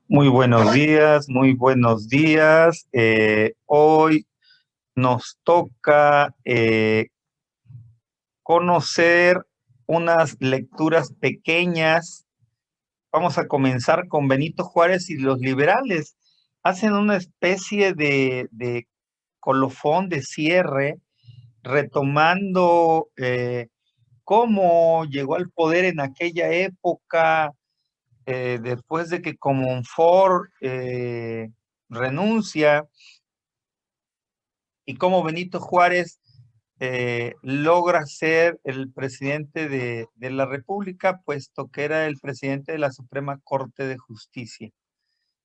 Muy buenos días, muy buenos días. Hoy nos toca conocer unas lecturas pequeñas. Vamos a comenzar con Benito Juárez y los liberales. Hacen una especie de colofón de cierre, retomando cómo llegó al poder en aquella época, después de que Comonfort renuncia, y cómo Benito Juárez logra ser el presidente de la República, puesto que era el presidente de la Suprema Corte de Justicia,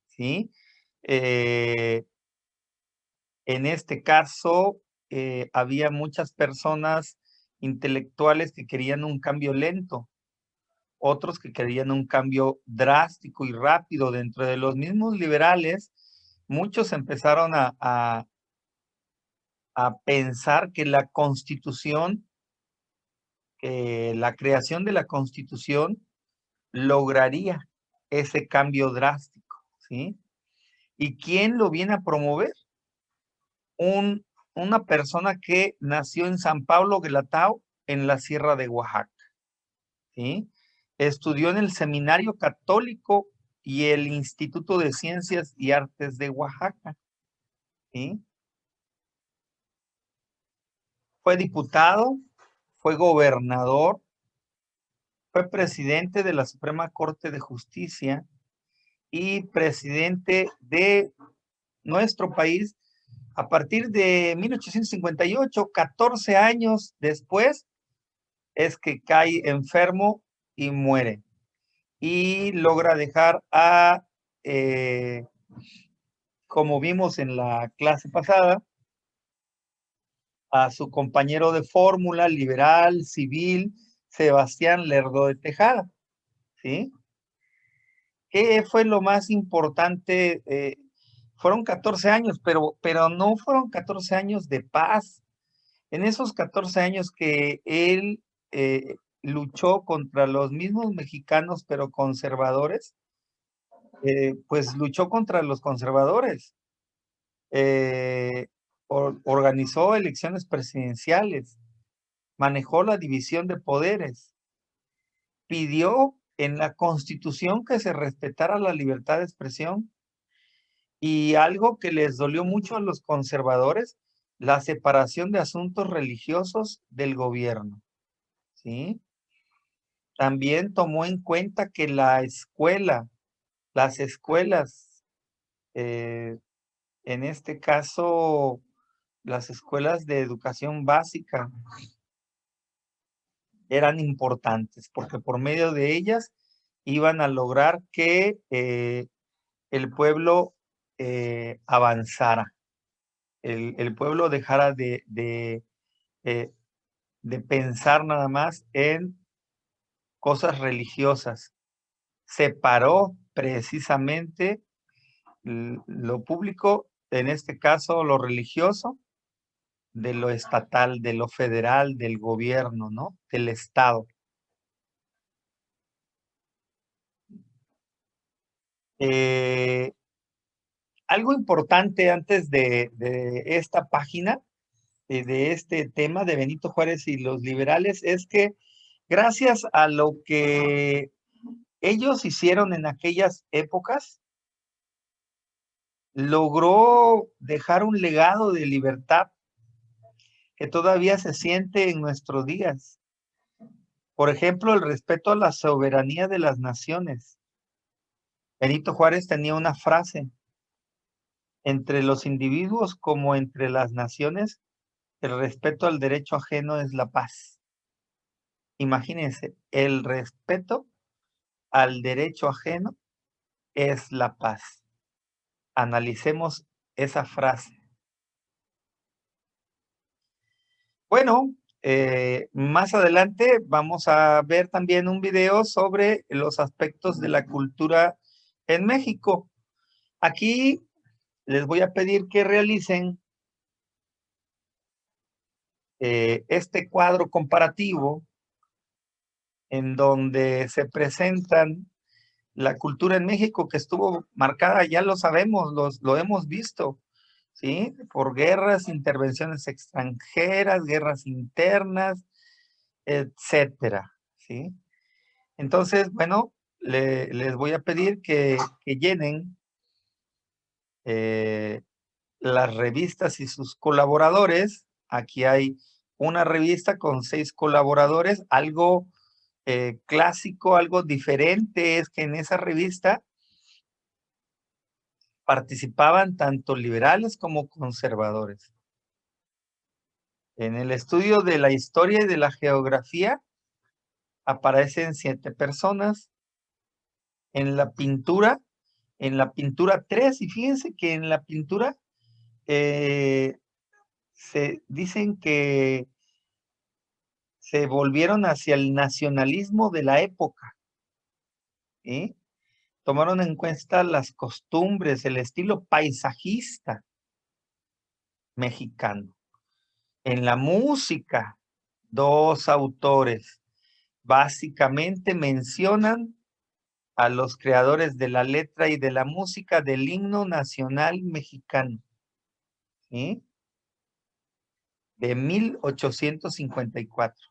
¿sí? Eh, en este caso, había muchas personas intelectuales que querían un cambio lento, otros que querían un cambio drástico y rápido. Dentro de los mismos liberales, muchos empezaron a pensar que la Constitución, la creación de la Constitución lograría ese cambio drástico, ¿sí? ¿Y quién lo viene a promover? Un, una persona que nació en San Pablo Guelatao, en la Sierra de Oaxaca, ¿sí? Estudió en el Seminario Católico y el Instituto de Ciencias y Artes de Oaxaca, ¿sí? Fue diputado, fue gobernador, fue presidente de la Suprema Corte de Justicia y presidente de nuestro país a partir de 1858. 14 años después es que cae enfermo y muere. Y logra dejar eh, como vimos en la clase pasada, a su compañero de fórmula liberal, civil, Sebastián Lerdo de Tejada, ¿sí? ¿Qué fue lo más importante? Fueron 14 años, pero no fueron 14 años de paz. En esos 14 años que él luchó contra los mismos mexicanos, pero conservadores, pues luchó contra los conservadores, eh, organizó elecciones presidenciales, manejó la división de poderes, pidió en la Constitución que se respetara la libertad de expresión. Y algo que les dolió mucho a los conservadores, la separación de asuntos religiosos del gobierno, ¿sí? También tomó en cuenta que las escuelas, eh, en este caso, las escuelas de educación básica, eran importantes, porque por medio de ellas iban a lograr que el pueblo avanzara, el pueblo dejara eh, de pensar nada más en cosas religiosas. Separó precisamente lo público, en este caso lo religioso, de lo estatal, de lo federal, del gobierno, ¿no? Del Estado. Eh, Algo importante antes de esta página, de este tema de Benito Juárez y los liberales, es que gracias a lo que ellos hicieron en aquellas épocas, logró dejar un legado de libertad que todavía se siente en nuestros días. Por ejemplo, el respeto a la soberanía de las naciones. Benito Juárez tenía una frase: entre los individuos como entre las naciones, el respeto al derecho ajeno es la paz. Imagínense, el respeto al derecho ajeno es la paz. Analicemos esa frase. Bueno, más adelante vamos a ver también un video sobre los aspectos de la cultura en México. Aquí les voy a pedir que realicen este cuadro comparativo en donde se presentan la cultura en México que estuvo marcada, ya lo sabemos, lo hemos visto, ¿sí? Por guerras, intervenciones extranjeras, guerras internas, etcétera, ¿sí? Entonces, bueno, les voy a pedir que llenen las revistas y sus colaboradores. Aquí hay una revista con 6 colaboradores. Algo clásico, algo diferente es que en esa revista participaban tanto liberales como conservadores. En el estudio de la historia y de la geografía aparecen 7 personas. En la pintura 3, y fíjense que en la pintura se dicen que se volvieron hacia el nacionalismo de la época, ¿sí? Tomaron en cuenta las costumbres, el estilo paisajista mexicano. En la música, 2 autores básicamente mencionan a los creadores de la letra y de la música del himno nacional mexicano, ¿sí? De 1854.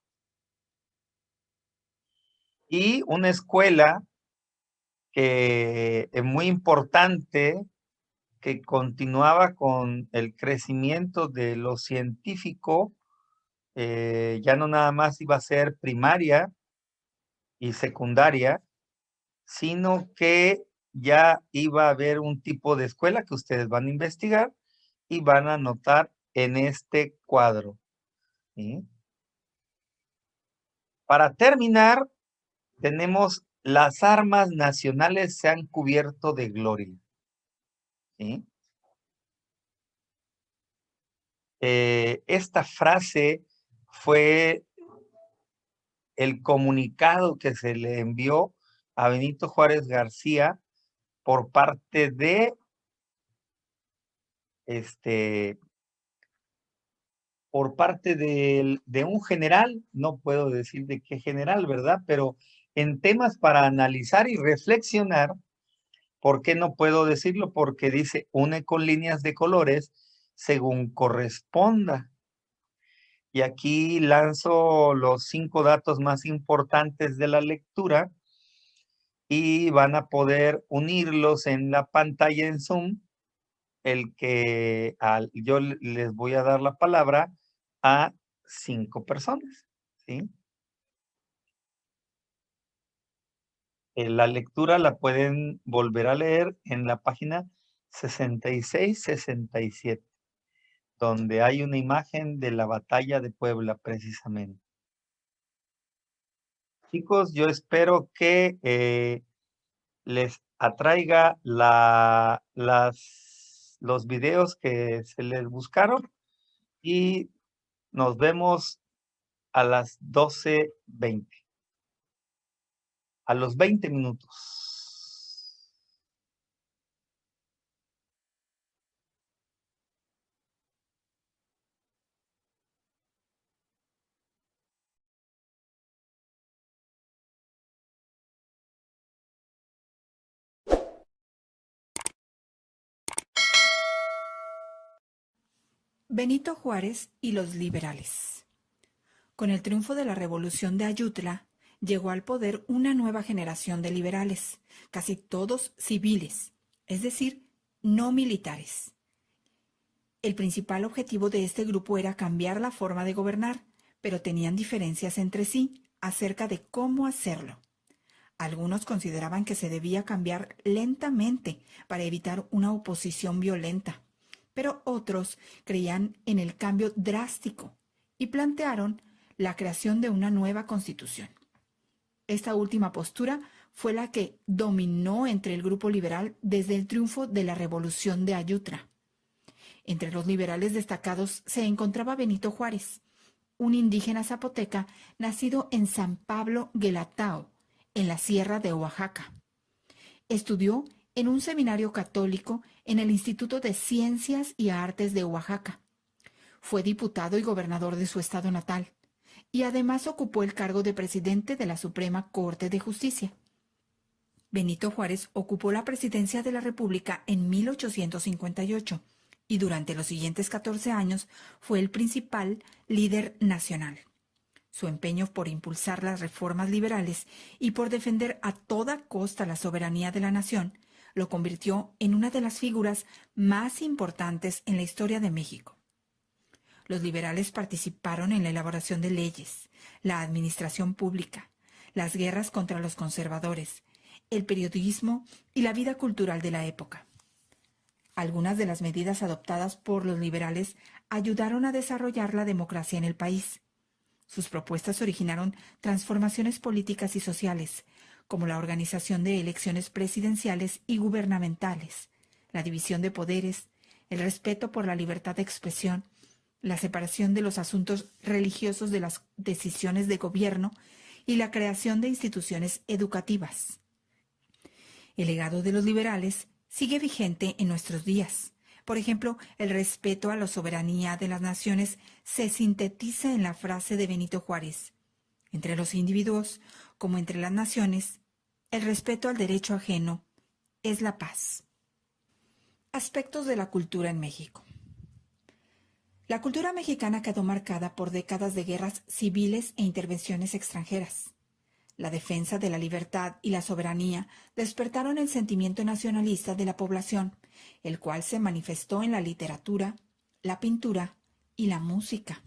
Y una escuela que es muy importante, que continuaba con el crecimiento de lo científico, ya no nada más iba a ser primaria y secundaria, sino que ya iba a haber un tipo de escuela que ustedes van a investigar y van a notar en este cuadro, ¿sí? Para terminar, tenemos las armas nacionales se han cubierto de gloria, ¿sí? Esta frase fue el comunicado que se le envió a Benito Juárez García por parte de este, de un general, no puedo decir de qué general, ¿verdad? Pero en temas para analizar y reflexionar, ¿por qué no puedo decirlo? Porque dice, une con líneas de colores según corresponda. Y aquí lanzo los 5 datos más importantes de la lectura y van a poder unirlos en la pantalla en Zoom, yo les voy a dar la palabra a 5 personas, ¿sí? La lectura la pueden volver a leer en la página 66-67, donde hay una imagen de la batalla de Puebla, precisamente. Chicos, yo espero que les atraiga los videos que se les buscaron y nos vemos a las 12:20, a los 20 minutos. Benito Juárez y los liberales. Con el triunfo de la Revolución de Ayutla, llegó al poder una nueva generación de liberales, casi todos civiles, es decir, no militares. El principal objetivo de este grupo era cambiar la forma de gobernar, pero tenían diferencias entre sí acerca de cómo hacerlo. Algunos consideraban que se debía cambiar lentamente para evitar una oposición violenta, pero otros creían en el cambio drástico y plantearon la creación de una nueva constitución. Esta última postura fue la que dominó entre el grupo liberal desde el triunfo de la Revolución de Ayutla. Entre los liberales destacados se encontraba Benito Juárez, un indígena zapoteca nacido en San Pablo Guelatao, en la Sierra de Oaxaca. Estudió en un seminario católico en el Instituto de Ciencias y Artes de Oaxaca. Fue diputado y gobernador de su estado natal, y además ocupó el cargo de presidente de la Suprema Corte de Justicia. Benito Juárez ocupó la presidencia de la República en 1858 y durante los siguientes 14 años fue el principal líder nacional. Su empeño por impulsar las reformas liberales y por defender a toda costa la soberanía de la nación lo convirtió en una de las figuras más importantes en la historia de México. Los liberales participaron en la elaboración de leyes, la administración pública, las guerras contra los conservadores, el periodismo y la vida cultural de la época. Algunas de las medidas adoptadas por los liberales ayudaron a desarrollar la democracia en el país. Sus propuestas originaron transformaciones políticas y sociales, como la organización de elecciones presidenciales y gubernamentales, la división de poderes, el respeto por la libertad de expresión, la separación de los asuntos religiosos de las decisiones de gobierno y la creación de instituciones educativas. El legado de los liberales sigue vigente en nuestros días. Por ejemplo, el respeto a la soberanía de las naciones se sintetiza en la frase de Benito Juárez: entre los individuos, como entre las naciones, el respeto al derecho ajeno es la paz. Aspectos de la cultura en México. La cultura mexicana quedó marcada por décadas de guerras civiles e intervenciones extranjeras. La defensa de la libertad y la soberanía despertaron el sentimiento nacionalista de la población, el cual se manifestó en la literatura, la pintura y la música.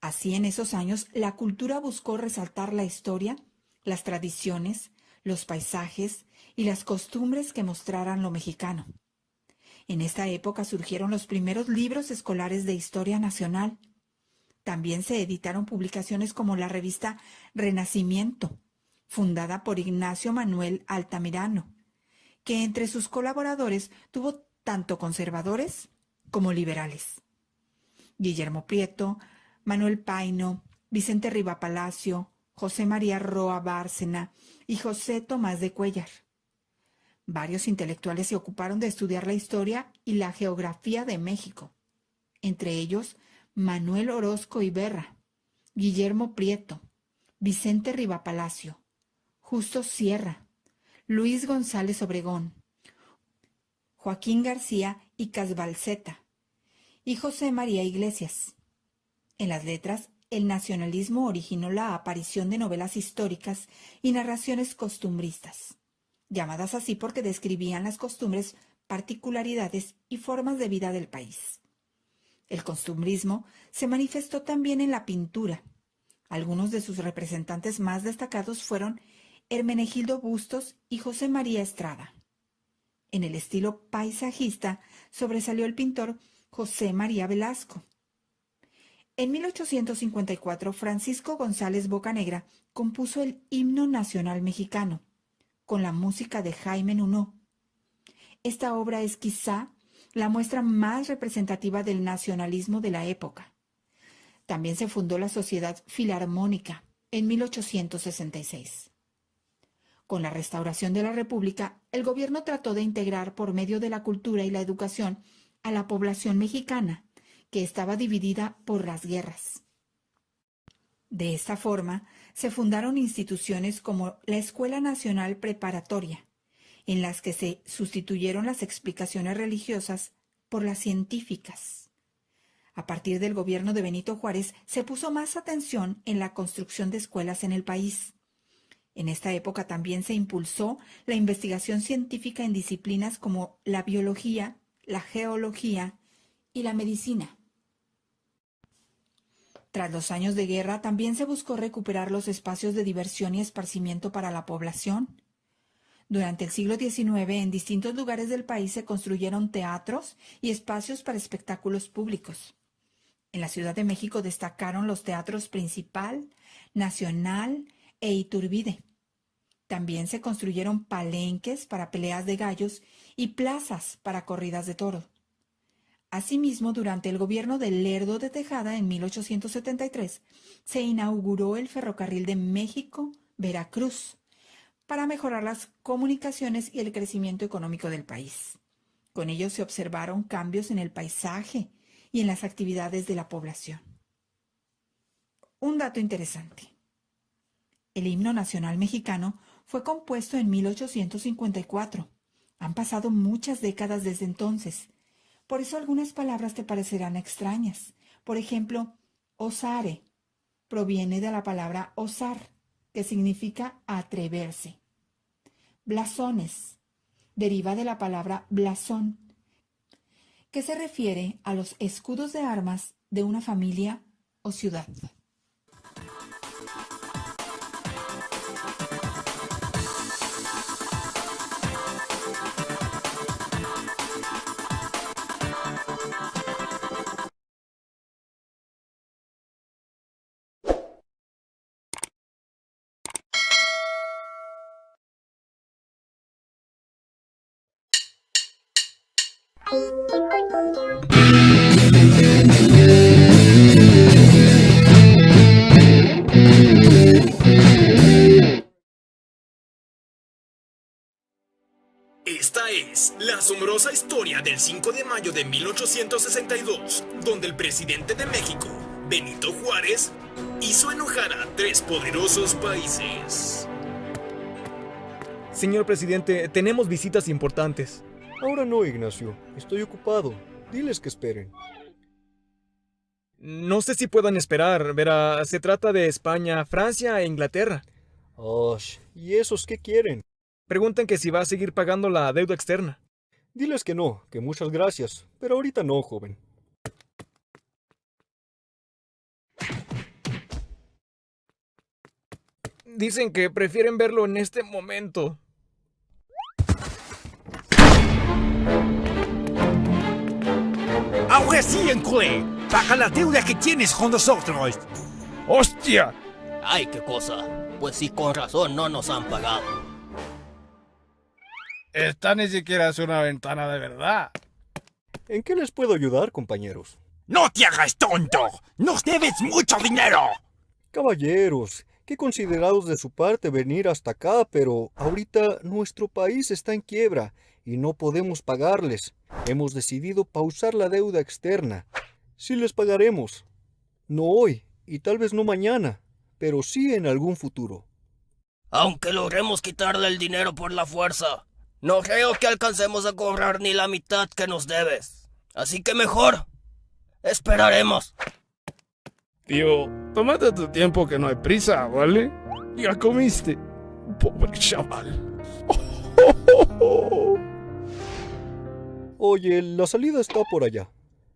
Así, en esos años, la cultura buscó resaltar la historia, las tradiciones, los paisajes y las costumbres que mostraran lo mexicano. En esta época surgieron los primeros libros escolares de historia nacional. También se editaron publicaciones como la revista Renacimiento, fundada por Ignacio Manuel Altamirano, que entre sus colaboradores tuvo tanto conservadores como liberales. Guillermo Prieto, Manuel Paino, Vicente Riva Palacio, José María Roa Bárcena y José Tomás de Cuéllar. Varios intelectuales se ocuparon de estudiar la historia y la geografía de México, entre ellos Manuel Orozco Iberra, Guillermo Prieto, Vicente Riva Palacio, Justo Sierra, Luis González Obregón, Joaquín García y Casbalceta y José María Iglesias. En las letras, el nacionalismo originó la aparición de novelas históricas y narraciones costumbristas, llamadas así porque describían las costumbres, particularidades y formas de vida del país. El costumbrismo se manifestó también en la pintura. Algunos de sus representantes más destacados fueron Hermenegildo Bustos y José María Estrada. En el estilo paisajista sobresalió el pintor José María Velasco. En 1854, Francisco González Bocanegra compuso el Himno Nacional Mexicano, con la música de Jaime Nuno. Esta obra es quizá la muestra más representativa del nacionalismo de la época. También se fundó la Sociedad Filarmónica en 1866. Con la restauración de la República, el gobierno trató de integrar por medio de la cultura y la educación a la población mexicana, que estaba dividida por las guerras. De esta forma, se fundaron instituciones como la Escuela Nacional Preparatoria, en las que se sustituyeron las explicaciones religiosas por las científicas. A partir del gobierno de Benito Juárez se puso más atención en la construcción de escuelas en el país. En esta época también se impulsó la investigación científica en disciplinas como la biología, la geología y la medicina. Tras los años de guerra, también se buscó recuperar los espacios de diversión y esparcimiento para la población. Durante el siglo XIX, en distintos lugares del país se construyeron teatros y espacios para espectáculos públicos. En la Ciudad de México destacaron los teatros Principal, Nacional e Iturbide. También se construyeron palenques para peleas de gallos y plazas para corridas de toros. Asimismo, durante el gobierno de Lerdo de Tejada, en 1873, se inauguró el ferrocarril de México-Veracruz para mejorar las comunicaciones y el crecimiento económico del país. Con ello se observaron cambios en el paisaje y en las actividades de la población. Un dato interesante. El himno nacional mexicano Fue compuesto en 1854. Han pasado muchas décadas desde entonces. Por eso algunas palabras te parecerán extrañas. Por ejemplo, osare proviene de la palabra osar, que significa atreverse. Blasones deriva de la palabra blasón, que se refiere a los escudos de armas de una familia o ciudad. Esta es la asombrosa historia del 5 de mayo de 1862, donde el presidente de México, Benito Juárez, hizo enojar a 3 poderosos países. Señor presidente, tenemos visitas importantes. Ahora no, Ignacio. Estoy ocupado. Diles que esperen. No sé si puedan esperar. Verá, se trata de España, Francia e Inglaterra. ¿Y esos qué quieren? Preguntan que si va a seguir pagando la deuda externa. Diles que no, que muchas gracias. Pero ahorita no, joven. Dicen que prefieren verlo en este momento. Ahora sí, Encue. Paga la deuda que tienes con nosotros. ¡Hostia! Ay, qué cosa. Pues sí, con razón no nos han pagado. Esta ni siquiera es una ventana de verdad. ¿En qué les puedo ayudar, compañeros? ¡No te hagas tonto! ¡Nos debes mucho dinero! Caballeros, qué considerados de su parte venir hasta acá, pero ahorita nuestro país está en quiebra y no podemos pagarles. Hemos decidido pausar la deuda externa. Sí les pagaremos. No hoy y tal vez no mañana, pero sí en algún futuro. Aunque logremos quitarle el dinero por la fuerza, no creo que alcancemos a cobrar ni la mitad que nos debes. Así que mejor esperaremos. Tío, tómate tu tiempo que no hay prisa, ¿vale? Ya comiste. Pobre chaval. Oye, la salida está por allá.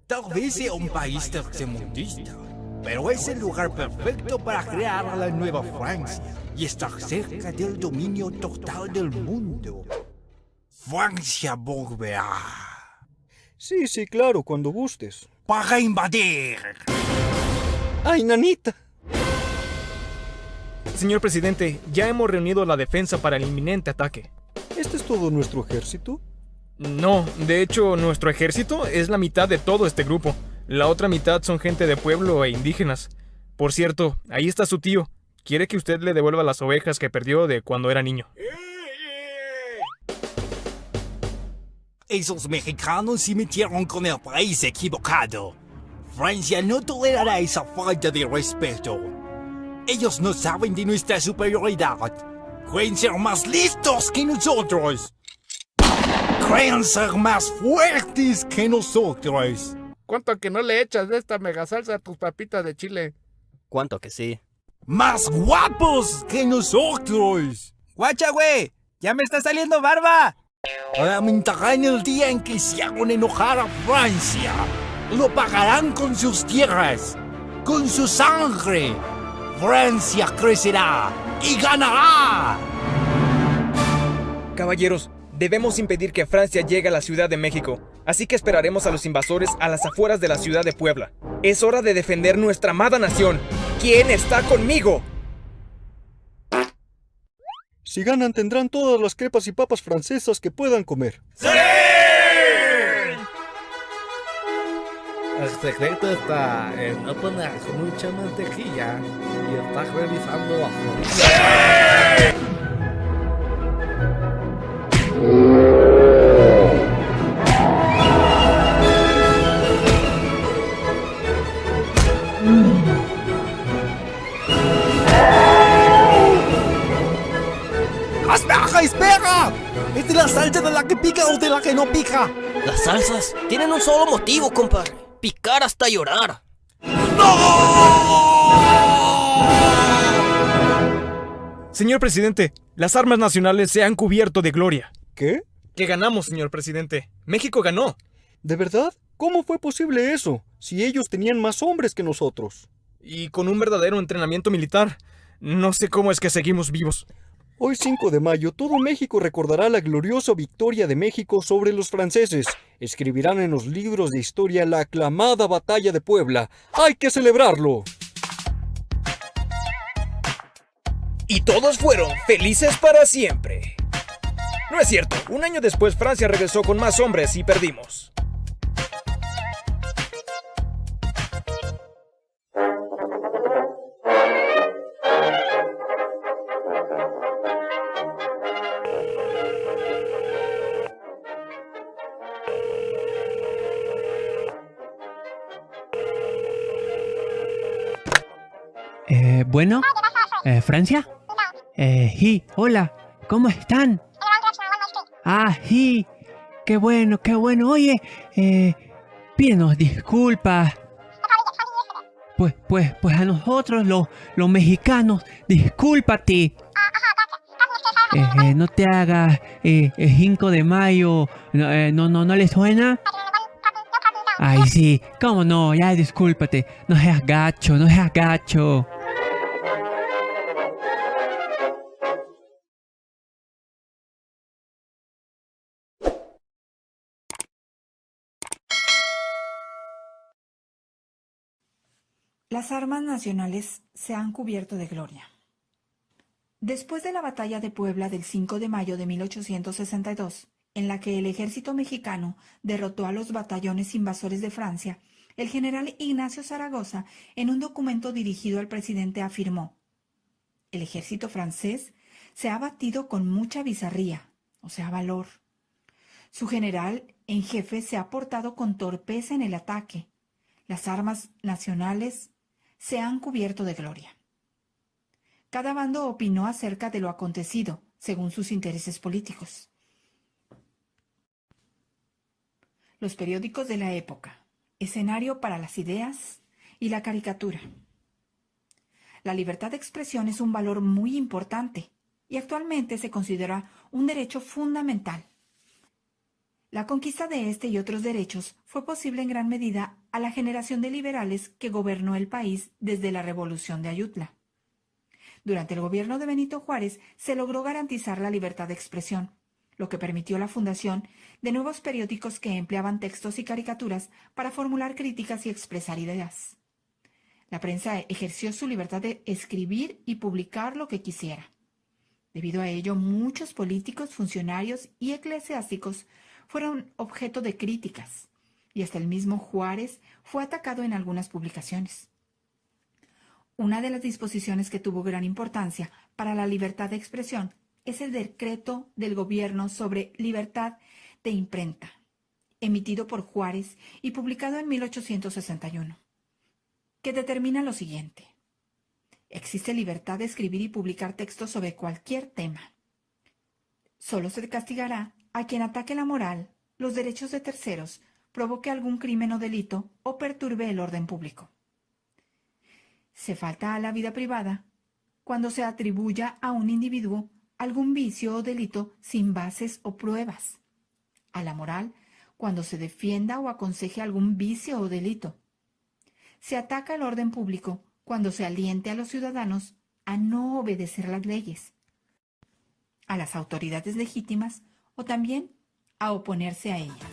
Tal vez sea un país tercermundista, pero es el lugar perfecto para crear la nueva Francia y estar cerca del dominio total del mundo. Francia volverá. Sí, claro, cuando gustes. Para invadir. ¡Ay, nanita! Señor presidente, ya hemos reunido la defensa para el inminente ataque. ¿Este es todo nuestro ejército? No, de hecho, nuestro ejército es la mitad de todo este grupo. La otra mitad son gente de pueblo e indígenas. Por cierto, ahí está su tío. Quiere que usted le devuelva las ovejas que perdió de cuando era niño. Esos mexicanos se metieron con el país equivocado. Francia no tolerará esa falta de respeto. Ellos no saben de nuestra superioridad. Creen ser más listos que nosotros. Creen ser más fuertes que nosotros. ¿Cuánto que no le echas de esta mega salsa a tus papitas de chile? ¿Cuánto que sí? Más guapos que nosotros. ¡Guacha, güey! ¡Ya me está saliendo barba! Lamentarán el día en que se hagan enojar a Francia. Lo pagarán con sus tierras, con su sangre. Francia crecerá y ganará. Caballeros, debemos impedir que Francia llegue a la Ciudad de México, así que esperaremos a los invasores a las afueras de la ciudad de Puebla. Es hora de defender nuestra amada nación. ¿Quién está conmigo? Si ganan, tendrán todas las crepas y papas francesas que puedan comer. ¡Sí! El secreto está en no poner mucha mantequilla y estar revisando la flor. ¡Espera, espera! ¿Es de la salsa de la que pica o de la que no pica? Las salsas tienen un solo motivo, compadre. Picar hasta llorar. Señor presidente, las armas nacionales se han cubierto de gloria. ¿Qué? Que ganamos, señor presidente. México ganó. ¿De verdad? ¿Cómo fue posible eso? Si ellos tenían más hombres que nosotros. Y con un verdadero entrenamiento militar. No sé cómo es que seguimos vivos. Hoy 5 de mayo, todo México recordará la gloriosa victoria de México sobre los franceses. Escribirán en los libros de historia la aclamada batalla de Puebla. ¡Hay que celebrarlo! Y todos fueron felices para siempre. No es cierto, un año después Francia regresó con más hombres y perdimos. Bueno, ¿Francia? Sí, hola, ¿cómo están? Ah, sí, qué bueno, qué bueno. Oye, pídenos disculpas. Pues a nosotros, los mexicanos, discúlpate. No te hagas, el 5 de mayo, ¿no le suena? Ay, sí, cómo no, ya discúlpate. No seas gacho, no seas gacho. Las armas nacionales se han cubierto de gloria. Después de la batalla de Puebla del 5 de mayo de 1862, en la que el ejército mexicano derrotó a los batallones invasores de Francia, el general Ignacio Zaragoza, en un documento dirigido al presidente, afirmó: el ejército francés se ha batido con mucha bizarría, o sea, valor. Su general en jefe se ha portado con torpeza en el ataque. Las armas nacionales se han cubierto de gloria. Cada bando opinó acerca de lo acontecido, según sus intereses políticos. Los periódicos de la época, escenario para las ideas y la caricatura. La libertad de expresión es un valor muy importante y actualmente se considera un derecho fundamental. La conquista de este y otros derechos fue posible en gran medida a la generación de liberales que gobernó el país desde la Revolución de Ayutla. Durante el gobierno de Benito Juárez se logró garantizar la libertad de expresión, lo que permitió la fundación de nuevos periódicos que empleaban textos y caricaturas para formular críticas y expresar ideas. La prensa ejerció su libertad de escribir y publicar lo que quisiera. Debido a ello, muchos políticos, funcionarios y eclesiásticos fueron objeto de críticas, y hasta el mismo Juárez fue atacado en algunas publicaciones. Una de las disposiciones que tuvo gran importancia para la libertad de expresión es el decreto del gobierno sobre libertad de imprenta, emitido por Juárez y publicado en 1861, que determina lo siguiente: existe libertad de escribir y publicar textos sobre cualquier tema. Solo se castigará a quien ataque la moral, los derechos de terceros, provoque algún crimen o delito o perturbe el orden público. Se falta a la vida privada cuando se atribuya a un individuo algún vicio o delito sin bases o pruebas. A la moral cuando se defienda o aconseje algún vicio o delito. Se ataca el orden público cuando se aliente a los ciudadanos a no obedecer las leyes, a las autoridades legítimas o también a oponerse a ellas.